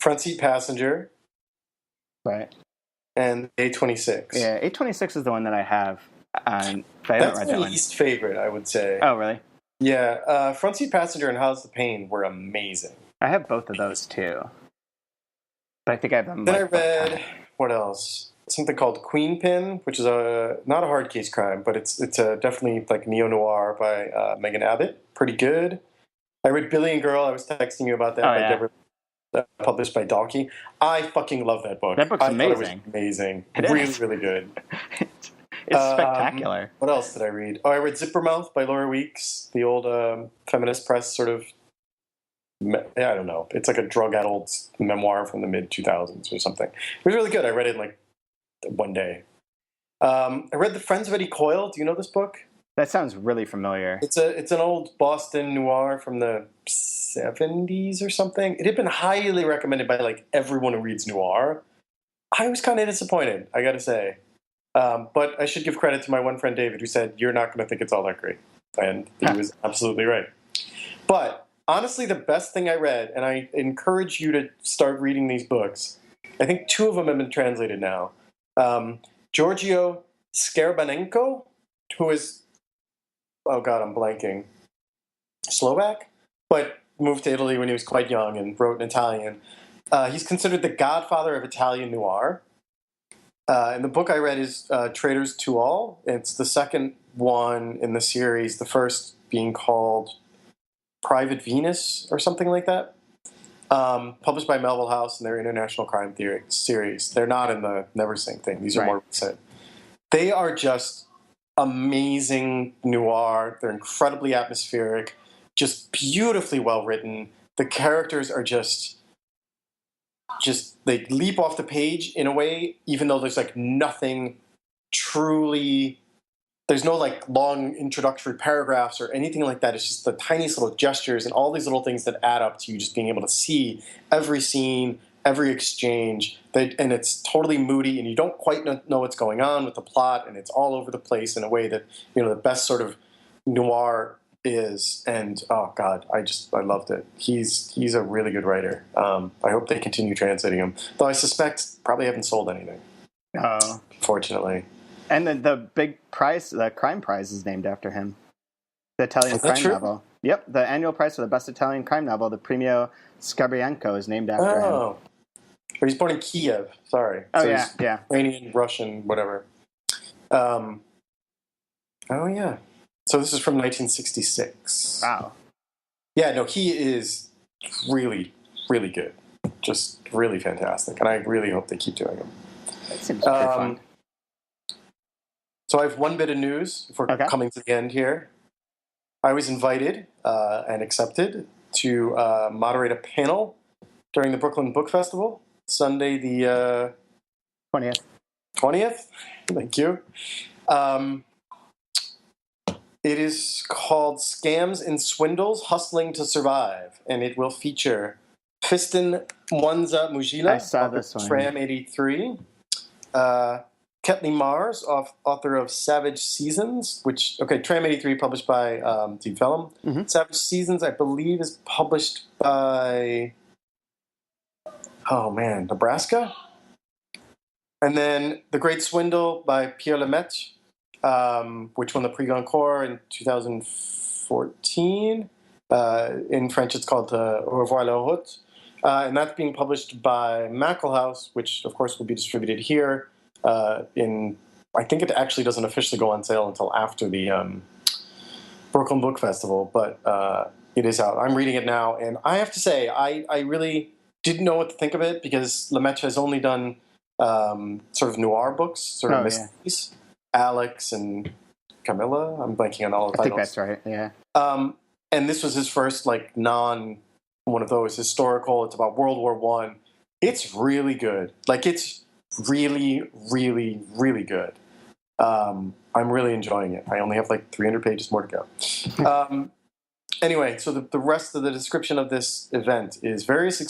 Front Seat Passenger. Right. And A26. Yeah, A26 is the one that I have. That's my least favorite, I would say. Oh, really? Yeah, Front Seat Passenger and How's the Pain were amazing. I have both of those, too. But I think I have them. Then I read, what else? something called Queen Pin, which is not a hard case crime, but it's definitely like neo-noir by Megan Abbott. Pretty good. I read Billy and Girl. I was texting you about that by Gabriel, published by Dalkey. I fucking love that book. That book's amazing. I thought it was amazing. It really, is. really good. It's spectacular. What else did I read? Oh, I read Zipper Mouth by Laura Weeks, the old feminist press sort of, I don't know. It's like a drug-addled memoir from the mid-2000s or something. It was really good. I read it in like one day. I read The Friends of Eddie Coyle. Do you know this book? That sounds really familiar. It's an old Boston noir from the 70s or something. It had been highly recommended by like everyone who reads noir. I was kind of disappointed, I got to say. But I should give credit to my one friend David, who said, you're not going to think it's all that great. And he was absolutely right. But honestly, the best thing I read, and I encourage you to start reading these books, I think 2 of them have been translated now. Giorgio Skarbanenko, who is, oh God, I'm blanking, Slovak, but moved to Italy when he was quite young and wrote in Italian. He's considered the godfather of Italian noir. And the book I read is Traitors to All. It's the second one in the series, the first being called Private Venus or something like that. Published by Melville House in their International Crime Theory series. They're not in the Never Sink thing. These are more recent. They are just amazing noir. They're incredibly atmospheric, just beautifully well written. The characters are just they leap off the page in a way, even though there's like nothing truly, there's no like long introductory paragraphs or anything like that. It's just the tiniest little gestures and all these little things that add up to you just being able to see every scene, every exchange, and it's totally moody and you don't quite know what's going on with the plot, and it's all over the place in a way that, you know, the best sort of noir is. And oh God, I loved it. He's a really good writer. I hope they continue translating him, though I suspect probably haven't sold anything. Oh, fortunately. And the big prize, the crime prize, is named after him. The Italian crime novel. Yep, the annual prize for the best Italian crime novel, the Premio Scarbianco, is named after him. Oh, he was born in Kiev. Sorry. Oh, so yeah. Ukrainian, Russian, whatever. Oh yeah. So this is from 1966. Wow. Yeah, no, he is really, really good. Just really fantastic. And I really hope they keep doing him. That seems pretty fun. So I have one bit of news before coming to the end here. I was invited and accepted to moderate a panel during the Brooklyn Book Festival, Sunday the 20th. 20th? Thank you. It is called Scams and Swindles, Hustling to Survive, and it will feature Fiston Mwanza Mujila, I saw this one. Tram 83, Ketley Mars, author of Savage Seasons, Tram 83 published by Deep Vellum. Mm-hmm. Savage Seasons, I believe, is published by, Nebraska. And then The Great Swindle by Pierre Lemaitre, which won the Prix Goncourt in 2014. In French, it's called Au revoir la route. And that's being published by Mackle House, which, of course, will be distributed here. I think it actually doesn't officially go on sale until after the Brooklyn Book Festival, but it is out. I'm reading it now, and I have to say, I really didn't know what to think of it, because Lemaitre has only done sort of noir books, sort of mysteries. Yeah. Alex and Camilla. I'm blanking on all the titles. I think that's right, yeah. And this was his first, one of those historical. It's about World War I. It's really good. It's really, really, really good. I'm really enjoying it. I only have 300 pages more to go. Anyway, so the rest of the description of this event is various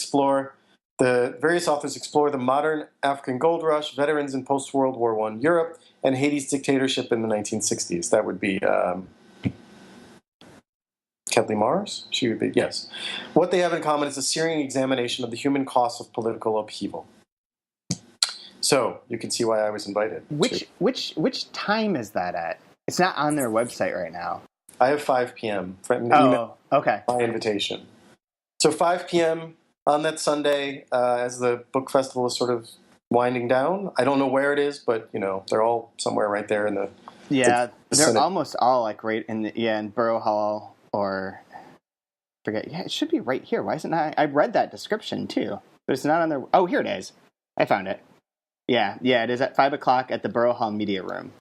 authors explore the modern African gold rush, veterans in post-World War I Europe, and Haiti's dictatorship in the 1960s. That would be Ketley Mars? She would be, yes. What they have in common is a searing examination of the human costs of political upheaval. So you can see why I was invited. Which time is that at? It's not on their website right now. I have 5 p.m. Okay. My invitation. So 5 p.m. on that Sunday, as the book festival is sort of winding down. I don't know where it is, but they're all somewhere right there in the Yeah, the they're Senate. almost all like right in Borough Hall or forget. Yeah, it should be right here. Why isn't it? I read that description too, but it's not on their. Oh, here it is. I found it. Yeah, it is at 5:00 at the Borough Hall Media Room.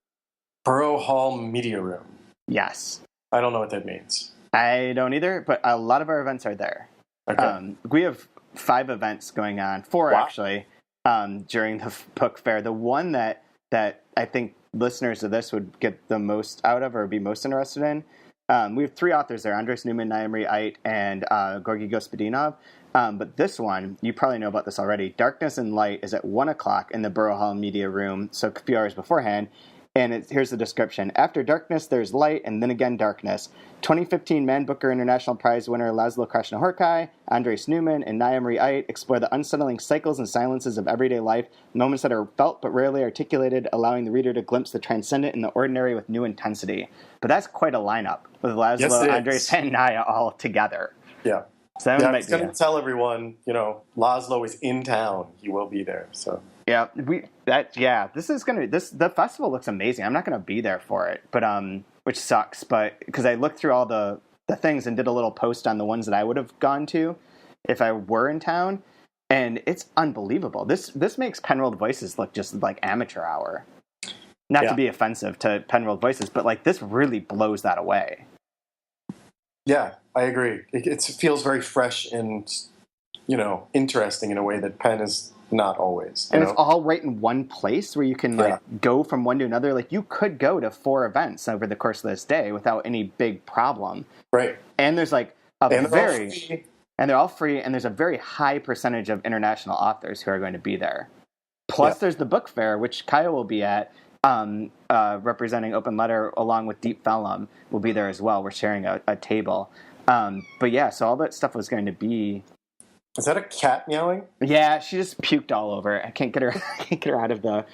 Borough Hall Media Room. Yes. I don't know what that means. I don't either, but a lot of our events are there. Okay. We have 5 events going on, 4 Wow. actually, during the book fair. The one that I think listeners of this would get the most out of or be most interested in, we have 3 authors there, Andres Newman, Naimri Ait, and Gorgi Gospodinov. But this one, you probably know about this already. Darkness and Light is at 1:00 in the Borough Hall Media Room, so a few hours beforehand. And here's the description. After darkness, there's light, and then again darkness. 2015 Man Booker International Prize winner Laszlo Krasznahorkai, Andres Newman, and Naimri Ait explore the unsettling cycles and silences of everyday life, moments that are felt but rarely articulated, allowing the reader to glimpse the transcendent in the ordinary with new intensity. But that's quite a lineup, with Laszlo, Yes, Andres, and Naya all together. Yeah. So I was going to tell everyone, Laszlo is in town. He will be there. So yeah, the festival looks amazing. I'm not going to be there for it, but which sucks. But because I looked through all the things and did a little post on the ones that I would have gone to if I were in town, and it's unbelievable. This makes Penworld Voices look just like amateur hour. Not to be offensive to Penworld Voices, but like this really blows that away. Yeah, I agree. It feels very fresh and interesting in a way that Penn is not always. And it's all right in one place where you can go from one to another. Like you could go to 4 events over the course of this day without any big problem. Right. And there's like and they're all free, and there's a very high percentage of international authors who are going to be there. Plus there's the book fair, which Kaya will be at, representing Open Letter along with Deep Vellum will be there as well. We're sharing a table. But yeah, so all that stuff was going to be. Is that a cat meowing? Yeah, she just puked all over. I can't get her. I can't get her out of the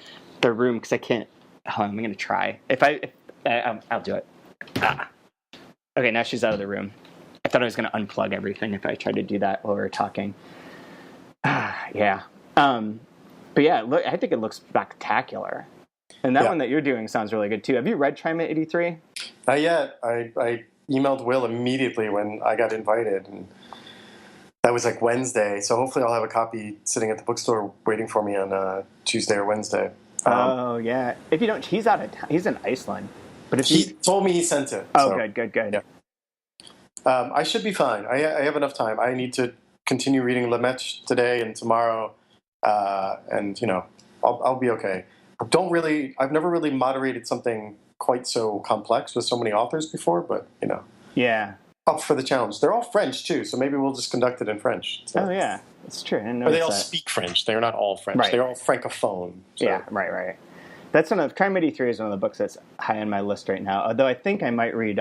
room because I can't. Oh, I'm gonna try. I'll do it. Okay, now she's out of the room. I thought I was gonna unplug everything if I tried to do that while we were talking. Yeah. But yeah, look, I think it looks spectacular. And that one that you're doing sounds really good too. Have you read Trimate 83? Not yet. I emailed Will immediately when I got invited, and that was like Wednesday. So hopefully I'll have a copy sitting at the bookstore waiting for me on Tuesday or Wednesday. Oh yeah. If you don't, he's out of town. He's in Iceland. But if he told me he sent it. Oh, so. Good. Yeah. I should be fine. I have enough time. I need to continue reading Lemaitre today and tomorrow, and I'll be okay. I've never really moderated something quite so complex with so many authors before, but yeah, up for the challenge. They're all French too, so maybe we'll just conduct it in French. So. Oh yeah, it's true. Or they all speak French. They're not all French. Right. They're all francophone. So. Yeah, right. That's Trimate 83 is one of the books that's high on my list right now. Although I think I might read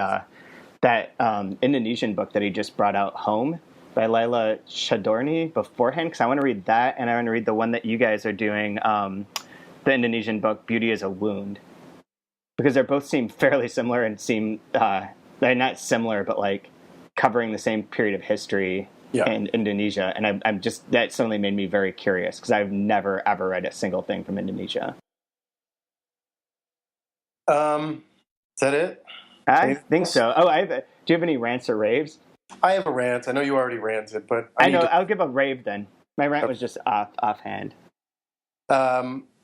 that Indonesian book that he just brought out, Home, by Laila Shadorni beforehand, because I want to read that, and I want to read the one that you guys are doing, the Indonesian book, Beauty is a Wound. Because they both seem fairly similar and seem, they're not similar, but like covering the same period of history in Indonesia. And I'm just, that suddenly made me very curious, because I've never, ever read a single thing from Indonesia. Is that it? I think so. Oh, do you have any rants or raves? I have a rant. I know you already ranted, but I'll give a rave then. My rant was just offhand.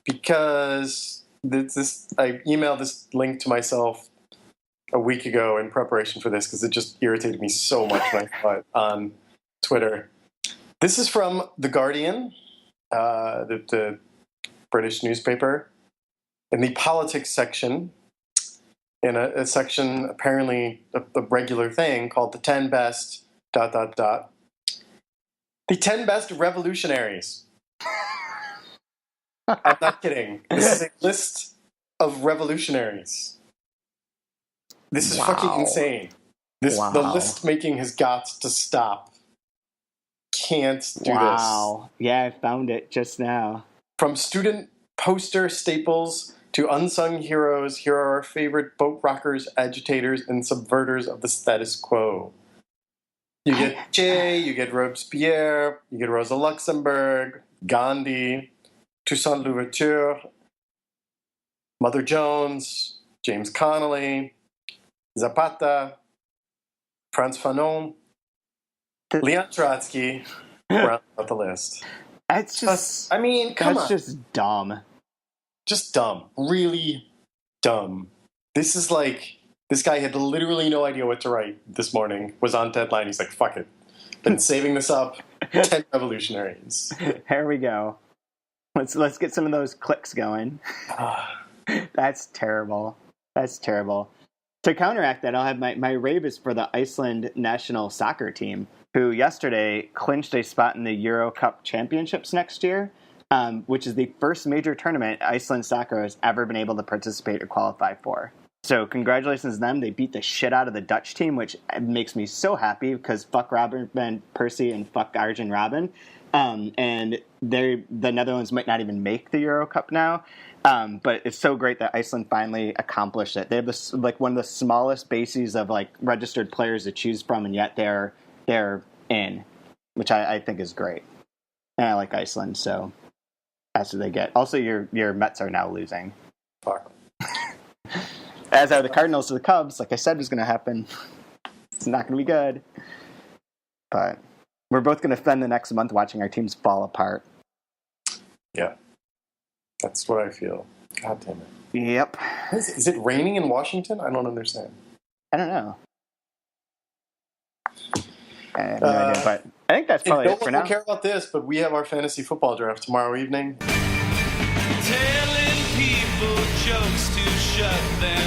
Because I emailed this link to myself a week ago in preparation for this because it just irritated me so much when I saw it on Twitter. This is from The Guardian, the British newspaper, in the politics section, in a section, apparently a regular thing called the 10 best ... The 10 best revolutionaries. I'm not kidding. This is a list of revolutionaries. This is fucking insane. The list making has got to stop. Can't do this. Wow. Yeah, I found it just now. From student poster staples to unsung heroes, here are our favorite boat rockers, agitators, and subverters of the status quo. You get Che, you get Robespierre, you get Rosa Luxemburg, Gandhi, Toussaint Louverture, Mother Jones, James Connolly, Zapata, Franz Fanon, Leon Trotsky, round out the list. That's just, I mean, come on. That's just dumb. Just dumb. Really dumb. This is like, this guy had literally no idea what to write this morning, was on deadline. He's like, fuck it. Been saving this up. 10 revolutionaries. Here we go. Let's get some of those clicks going. That's terrible. That's terrible. To counteract that, I'll have my rave is for the Iceland national soccer team, who yesterday clinched a spot in the Euro Cup Championships next year, which is the first major tournament Iceland soccer has ever been able to participate or qualify for. So congratulations to them. They beat the shit out of the Dutch team, which makes me so happy because fuck Robin Van Persie and fuck Arjen Robben. And the Netherlands might not even make the Euro Cup now. But it's so great that Iceland finally accomplished it. They have this, like, one of the smallest bases of like registered players to choose from, and yet they're in, which I think is great. And I like Iceland, so that's what they get. Also, your Mets are now losing. Fuck. As are the Cardinals to the Cubs. Like I said was going to happen. It's not going to be good. But we're both going to spend the next month watching our teams fall apart. Yeah. That's what I feel. God damn it. Yep. Is it raining in Washington? I don't understand. I don't know. I have no idea, but I think that's probably it for now. No one will care about this, but we have our fantasy football draft tomorrow evening. Telling people jokes to shut them